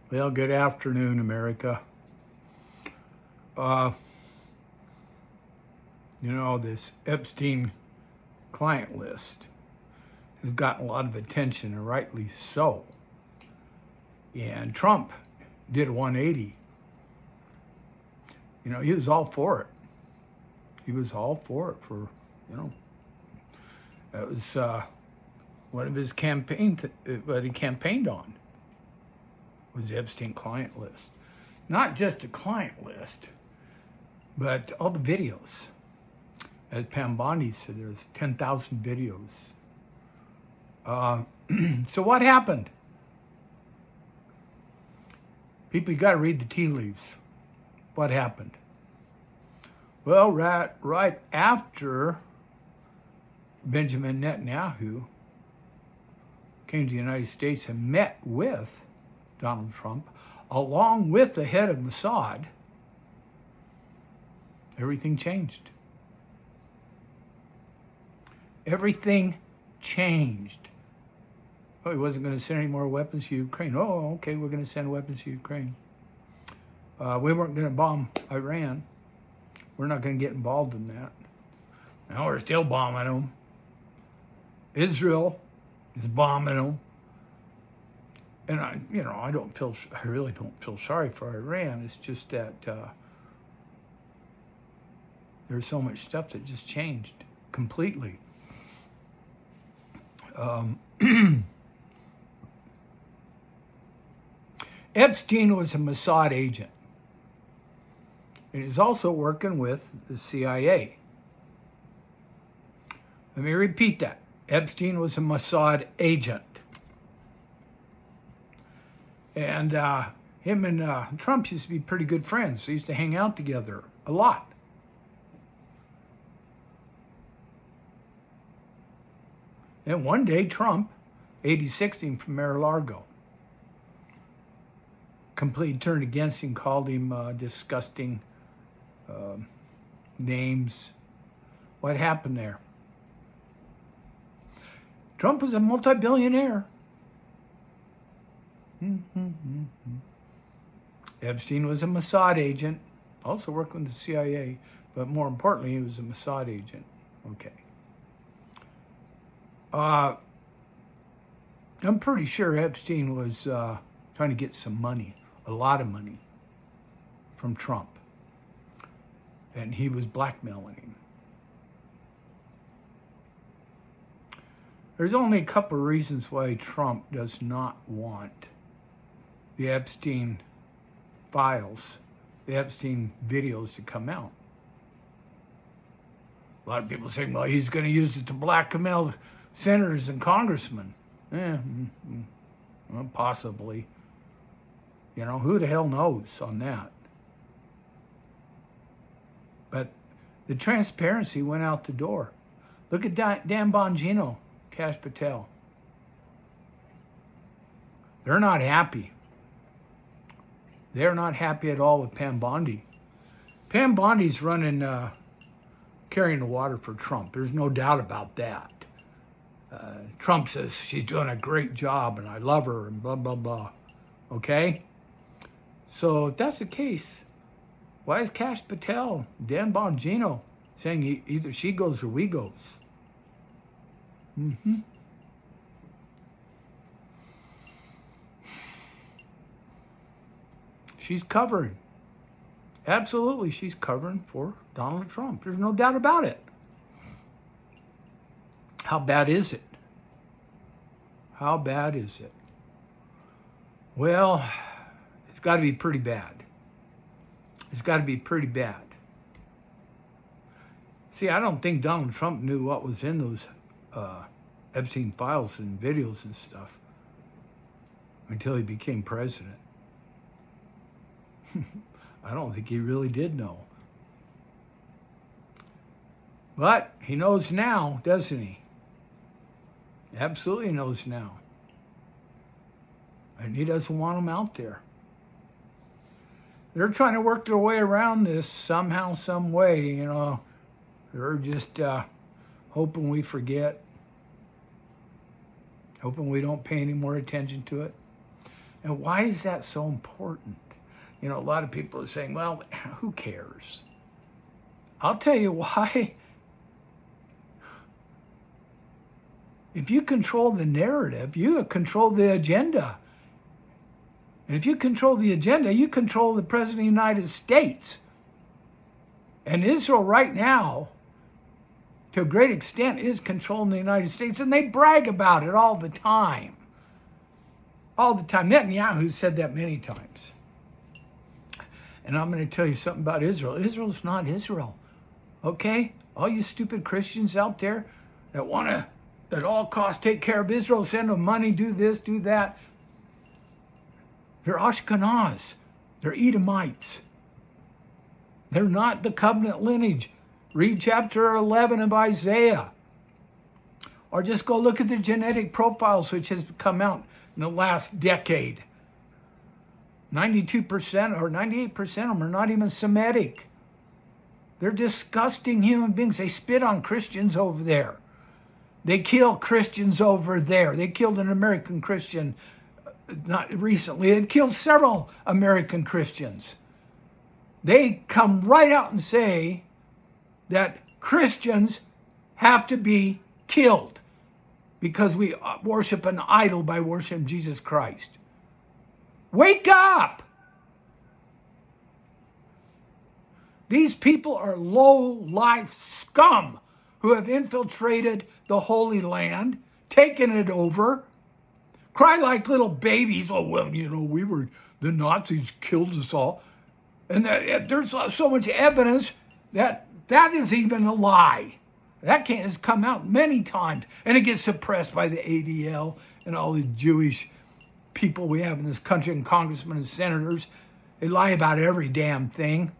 Well, good afternoon, America. Uh, this Epstein client list has gotten a lot of attention, and rightly so. And Trump did a 180. He was all for it. He was all for it that was one of his what he campaigned on was the Epstein client list. Not just a client list, but all the videos. As Pam Bondi said, there's 10,000 videos. So what happened? People, you got to read the tea leaves. What happened? Well, right after Benjamin Netanyahu came to the United States and met with Donald Trump, along with the head of Mossad, everything changed. Everything changed. Oh, he wasn't going to send any more weapons to Ukraine. Oh, okay, we're going to send weapons to Ukraine. We weren't going to bomb Iran. We're not going to get involved in that. Now we're still bombing them. Israel is bombing them. And I really don't feel sorry for Iran. It's just that there's so much stuff that just changed completely. Epstein was a Mossad agent. And he's also working with the CIA. Let me repeat that. Epstein was a Mossad agent. And him and Trump used to be pretty good friends. They used to hang out together a lot. And one day, Trump, 86ing from Mar-a-Lago, completely turned against him, called him disgusting names. What happened there? Trump was a multi-billionaire. Epstein was a Mossad agent, also working with the CIA, but more importantly, he was a Mossad agent. Okay. I'm pretty sure Epstein was trying to get some money, a lot of money, from Trump. And he was blackmailing him. There's only a couple of reasons why Trump does not want the Epstein files, the Epstein videos to come out. A lot of people say, well, he's going to use it to blackmail senators and congressmen. Well, possibly. Who the hell knows on that? But the transparency went out the door. Look at Dan Bongino, Kash Patel. They're not happy. They're not happy at all with Pam Bondi. Pam Bondi's carrying the water for Trump. There's no doubt about that. Trump says she's doing a great job and I love her and blah, blah, blah. Okay? So if that's the case, why is Kash Patel, Dan Bongino, saying either she goes or we goes? She's covering. Absolutely, she's covering for Donald Trump. There's no doubt about it. How bad is it? How bad is it? Well, it's got to be pretty bad. It's got to be pretty bad. See, I don't think Donald Trump knew what was in those Epstein files and videos and stuff until he became president. I don't think he really did know. But he knows now, doesn't he? Absolutely knows now. And he doesn't want them out there. They're trying to work their way around this somehow, some way, They're just hoping we forget, hoping we don't pay any more attention to it. And why is that so important? You know, a lot of people are saying, well, who cares? I'll tell you why. If you control the narrative, you control the agenda. And if you control the agenda, you control the President of the United States. And Israel right now, to a great extent, is controlling the United States. And they brag about it all the time. All the time. Netanyahu said that many times. And I'm going to tell you something about Israel. Israel's not Israel. Okay? All you stupid Christians out there that want to, at all costs, take care of Israel, send them money, do this, do that. They're Ashkenaz. They're Edomites. They're not the covenant lineage. Read chapter 11 of Isaiah. Or just go look at the genetic profiles which has come out in the last decade. 92% or 98% of them are not even Semitic. They're disgusting human beings. They spit on Christians over there. They kill Christians over there. They killed an American Christian not recently. They killed several American Christians. They come right out and say that Christians have to be killed because we worship an idol by worshiping Jesus Christ. Wake up! These people are low-life scum who have infiltrated the Holy Land, taken it over, cry like little babies. Oh, well, you know, the Nazis killed us all. And there's so much evidence that is even a lie. That has come out many times, and it gets suppressed by the ADL and all the Jewish people we have in this country, and congressmen and senators. They lie about every damn thing.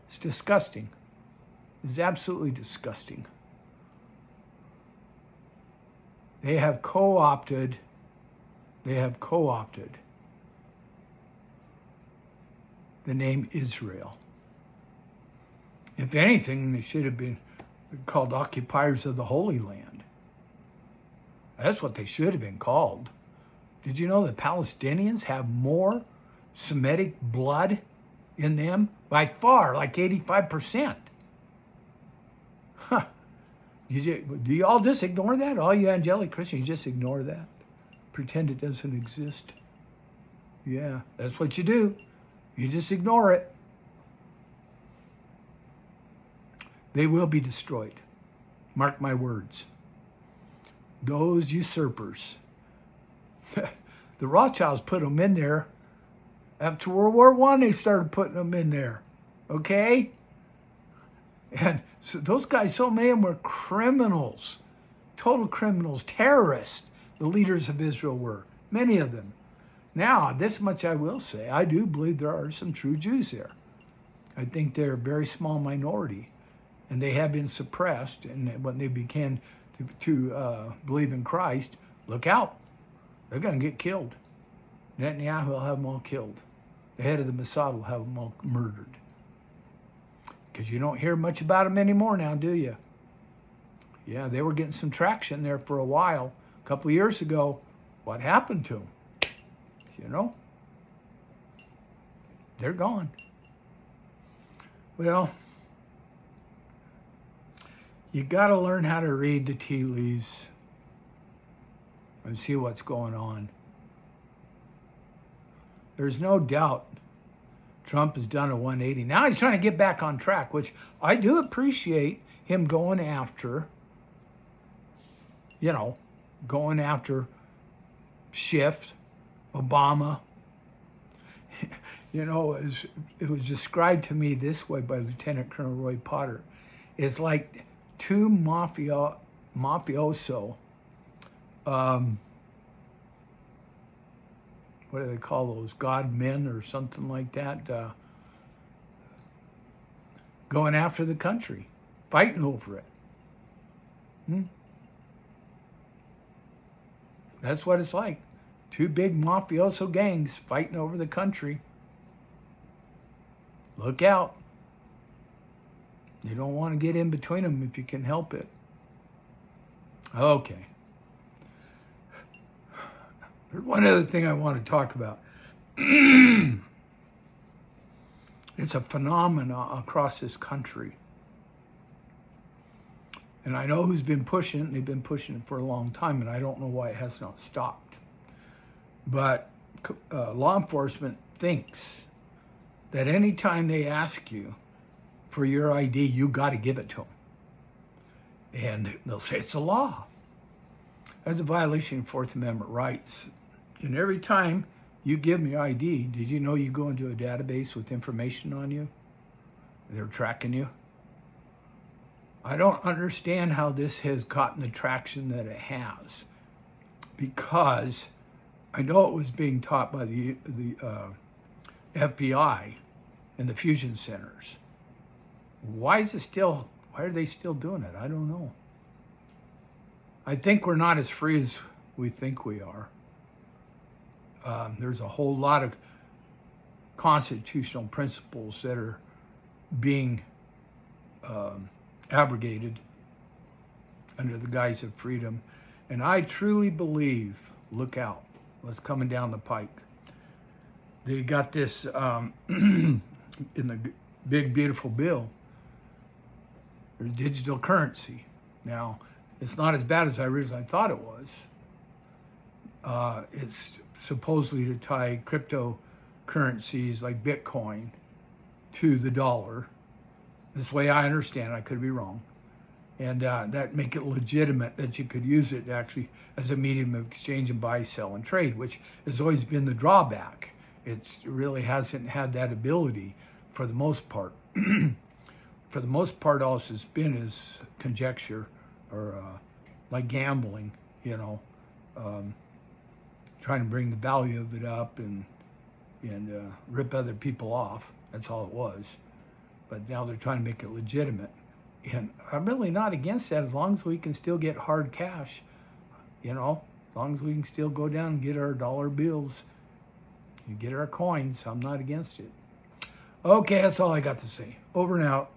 It's disgusting. It's absolutely disgusting. They have co-opted the name Israel. If anything, they should have been called occupiers of the Holy Land. That's what they should have been called. Did you know the Palestinians have more Semitic blood in them? By far, like 85%. Huh. Do you all just ignore that? All you angelic Christians, you just ignore that? Pretend it doesn't exist? Yeah, that's what you do. You just ignore it. They will be destroyed. Mark my words. Those usurpers. The Rothschilds put them in there. After World War I, they started putting them in there. Okay? And so those guys, so many of them were criminals. Total criminals, terrorists. The leaders of Israel were. Many of them. Now, this much I will say. I do believe there are some true Jews there. I think they're a very small minority. And they have been suppressed. And when they began to believe in Christ, look out. They're going to get killed. Netanyahu will have them all killed. The head of the Mossad will have them all murdered. Because you don't hear much about them anymore now, do you? Yeah, they were getting some traction there for a while. A couple of years ago, what happened to them? You know? They're gone. Well, you got to learn how to read the tea leaves and see what's going on. There's no doubt Trump has done a 180. Now he's trying to get back on track, which I do appreciate him going after, Schiff, Obama. It was described to me this way by Lieutenant Colonel Roy Potter. It's like two mafioso, what do they call those, God men or something like that, going after the country, fighting over it. That's what it's like. Two big mafioso gangs fighting over the country. Look out. You don't want to get in between them if you can help it. Okay. There's one other thing I want to talk about. It's a phenomenon across this country. And I know who's been pushing it, and they've been pushing it for a long time, and I don't know why it has not stopped. But law enforcement thinks that anytime they ask you for your ID, you got to give it to them. And they'll say it's a law. That's a violation of Fourth Amendment rights. And every time you give me ID, did you know you go into a database with information on you? They're tracking you. I don't understand how this has gotten the traction that it has, because I know it was being taught by the FBI and the fusion centers. Why are they still doing it? I don't know. I think we're not as free as we think we are. There's a whole lot of constitutional principles that are being abrogated under the guise of freedom. And I truly believe, look out, what's coming down the pike. They got this in the big, beautiful bill. There's digital currency. Now, it's not as bad as I originally thought it was. It's supposedly to tie cryptocurrencies like Bitcoin to the dollar. This way I understand, I could be wrong. And that make it legitimate that you could use it actually as a medium of exchange and buy, sell, and trade, which has always been the drawback. It really hasn't had that ability for the most part. For the most part, all it's been is conjecture, or like gambling, trying to bring the value of it up and rip other people off. That's all it was. But now they're trying to make it legitimate. And I'm really not against that, as long as we can still get hard cash, as long as we can still go down and get our dollar bills and get our coins. I'm not against it. Okay, that's all I got to say. Over and out.